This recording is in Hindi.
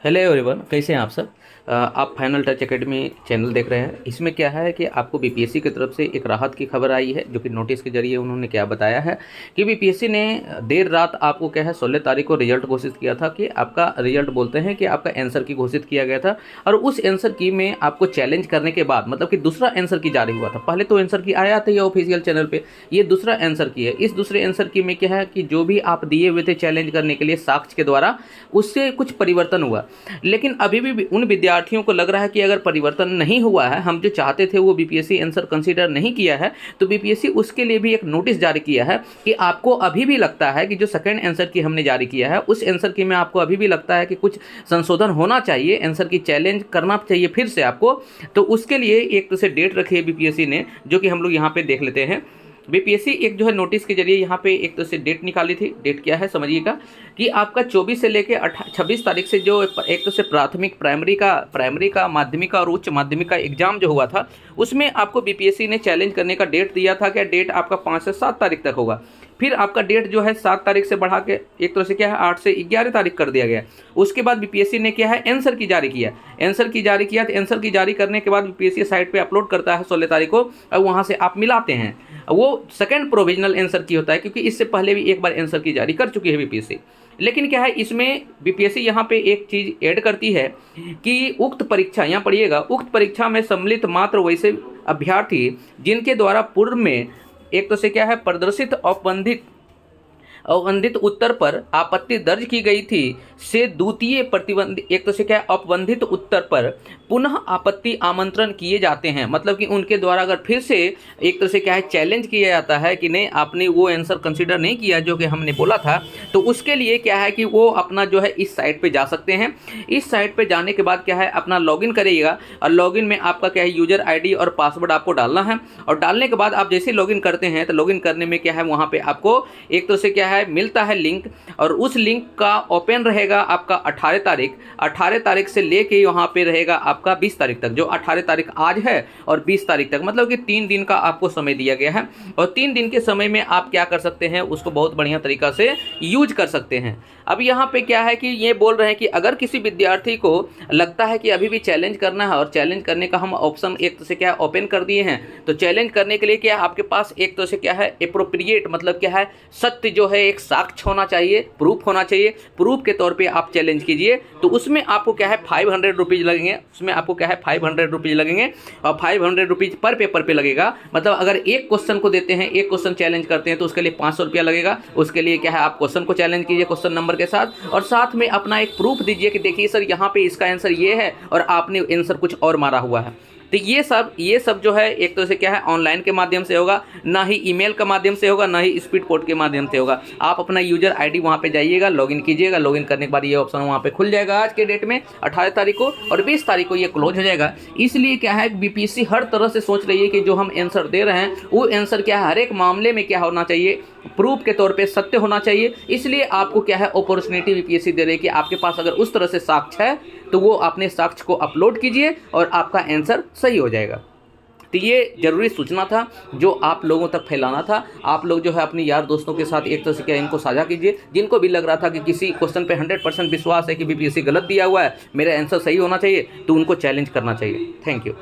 हेलो एवरीवन, कैसे हैं आप सब। आप फाइनल टच एकेडमी चैनल देख रहे हैं। इसमें क्या है कि आपको बीपीएससी की तरफ से एक राहत की खबर आई है, जो कि नोटिस के जरिए उन्होंने क्या बताया है कि बीपीएससी ने देर रात आपको क्या है 16 तारीख को रिजल्ट घोषित किया था कि आपका रिजल्ट बोलते हैं कि आपका आंसर की घोषित किया गया था। और उस आंसर की में आपको चैलेंज करने के बाद मतलब कि दूसरा आंसर की जारी हुआ था। पहले तो आंसर की आया था ये ऑफिशियल चैनल पर, ये दूसरा आंसर की है। इस दूसरे आंसर की में क्या है कि जो भी आप दिए हुए थे चैलेंज करने के लिए साक्ष्य के द्वारा, उससे कुछ परिवर्तन हुआ। लेकिन अभी भी उन विद्यार्थियों को लग रहा है कि अगर परिवर्तन नहीं हुआ है, हम जो चाहते थे वो बीपीएससी आंसर कंसीडर नहीं किया है, तो बीपीएससी उसके लिए भी एक नोटिस जारी किया है कि आपको अभी भी लगता है कि जो सेकंड आंसर की हमने जारी किया है, उस आंसर की में आपको अभी भी लगता है कि कुछ संशोधन होना चाहिए, आंसर की चैलेंज करना चाहिए फिर से आपको, तो उसके लिए एक तो से डेट रखी है बीपीएससी ने, जो कि हम लोग यहाँ पे देख लेते हैं। बीपीएससी एक जो है नोटिस के जरिए यहाँ पे एक तो से डेट निकाली थी। डेट क्या है समझिएगा कि आपका 24 से लेके 26 तारीख से जो एक तो से प्राथमिक प्राइमरी का माध्यमिक और उच्च माध्यमिक का एग्जाम जो हुआ था, उसमें आपको बीपीएससी ने चैलेंज करने का डेट दिया था। क्या डेट आपका 5 से 7 तारीख तक होगा। फिर आपका डेट जो है 7 तारीख से बढ़ा के एक तरह से क्या है 8 से 11 तारीख कर दिया गया। उसके बाद बीपीएससी ने क्या है आंसर की जारी किया। आंसर की जारी किया तो आंसर की जारी करने के बाद बीपीएससी साइट पे अपलोड करता है 16 तारीख को, और वहाँ से आप मिलाते हैं। वो सेकंड प्रोविजनल आंसर की होता है, क्योंकि इससे पहले भी एक बार आंसर की जारी कर चुकी है बीपीएससी। लेकिन क्या है इसमें बीपीएससी यहाँ पे एक चीज़ ऐड करती है कि उक्त परीक्षा, यहाँ पढ़िएगा, उक्त परीक्षा में सम्मिलित मात्र वैसे अभ्यर्थी जिनके द्वारा पूर्व में एक तो से क्या है प्रदर्शित अवबंधित उत्तर पर आपत्ति दर्ज की गई थी से द्वितीय प्रतिबंध एक तो से क्या अपबंधित उत्तर पर पुनः आपत्ति आमंत्रण किए जाते हैं। मतलब कि उनके द्वारा अगर फिर से एक तरह से क्या है चैलेंज किया जाता है कि नहीं आपने वो आंसर कंसीडर नहीं किया जो कि हमने बोला था, तो उसके लिए क्या है कि वो अपना जो है इस साइट पे जा सकते हैं। इस साइट पे जाने के बाद क्या है अपना लॉगिन करिएगा, और लॉगिन में आपका क्या है यूजर आईडी और पासवर्ड आपको डालना है। और डालने के बाद आप जैसे लॉगिन करते हैं तो लॉगिन करने में क्या है वहाँ पे आपको एक तो से क्या है मिलता है लिंक, और उस लिंक का ओपन रहेगा आपका 18 तारीख से लेके यहाँ पे रहेगा आपका 20 तारीख तक। जो 18 तारीख आज है और 20 तारीख तक, मतलब कि 3 दिन का आपको समय दिया गया है। और 3 दिन के समय में आप क्या कर सकते हैं, उसको बहुत बढ़िया तरीका से यूज कर सकते हैं। अब यहाँ पे क्या है कि ये बोल रहे हैं कि अगर किसी विद्यार्थी को लगता है कि अभी भी चैलेंज करना है, और चैलेंज करने का हम ऑप्शन एक तो से क्या ओपन कर दिए हैं, तो चैलेंज करने के लिए क्या आपके पास एक तो से क्या है एप्रोप्रिएट मतलब क्या है सत्य जो है एक साक्ष्य होना चाहिए, प्रूफ होना चाहिए। प्रूफ के तौर पे आप चैलेंज कीजिए, तो उसमें आपको क्या है 500 रुपीज़ लगेंगे। उसमें आपको क्या है 500 रुपीज़ लगेंगे, और 500 रुपीज़ पर पेपर पे लगेगा। मतलब अगर एक क्वेश्चन को देते हैं, एक क्वेश्चन चैलेंज करते हैं, तो उसके लिए 500 रुपया लगेगा। उसके लिए क्या है आप क्वेश्चन को चैलेंज कीजिए क्वेश्चन नंबर के साथ, और साथ में अपना एक प्रूफ दीजिए कि देखिए सर यहाँ पे इसका आंसर ये है और आपने आंसर कुछ और मारा हुआ है। तो ये सब जो है एक तरह से क्या है ऑनलाइन के माध्यम से होगा, ना ही ईमेल के माध्यम से होगा, ना ही स्पीड पोस्ट के माध्यम से होगा। आप अपना यूजर आईडी वहाँ पे जाइएगा, लॉगिन कीजिएगा। लॉगिन करने के बाद ये ऑप्शन वहाँ पे खुल जाएगा आज के डेट में 18 तारीख को, और 20 तारीख को ये क्लोज हो जाएगा। इसलिए क्या है बीपीएससी हर तरह से सोच रही है कि जो हम आंसर दे रहे हैं वो आंसर क्या है हर एक मामले में क्या होना चाहिए, प्रूफ के तौर पे सत्य होना चाहिए। इसलिए आपको क्या है अपॉर्चुनिटी बीपीएससी दे रही है कि आपके पास अगर उस तरह से साक्ष्य है तो वो अपने साक्ष्य को अपलोड कीजिए और आपका आंसर सही हो जाएगा। तो ये जरूरी सूचना था जो आप लोगों तक फैलाना था। आप लोग जो है अपने यार दोस्तों के साथ एक तरह से क्या इनको साझा कीजिए, जिनको भी लग रहा था कि किसी क्वेश्चन पे 100% विश्वास है कि बीपीएससी गलत दिया हुआ है, मेरा आंसर सही होना चाहिए, तो उनको चैलेंज करना चाहिए। Thank you.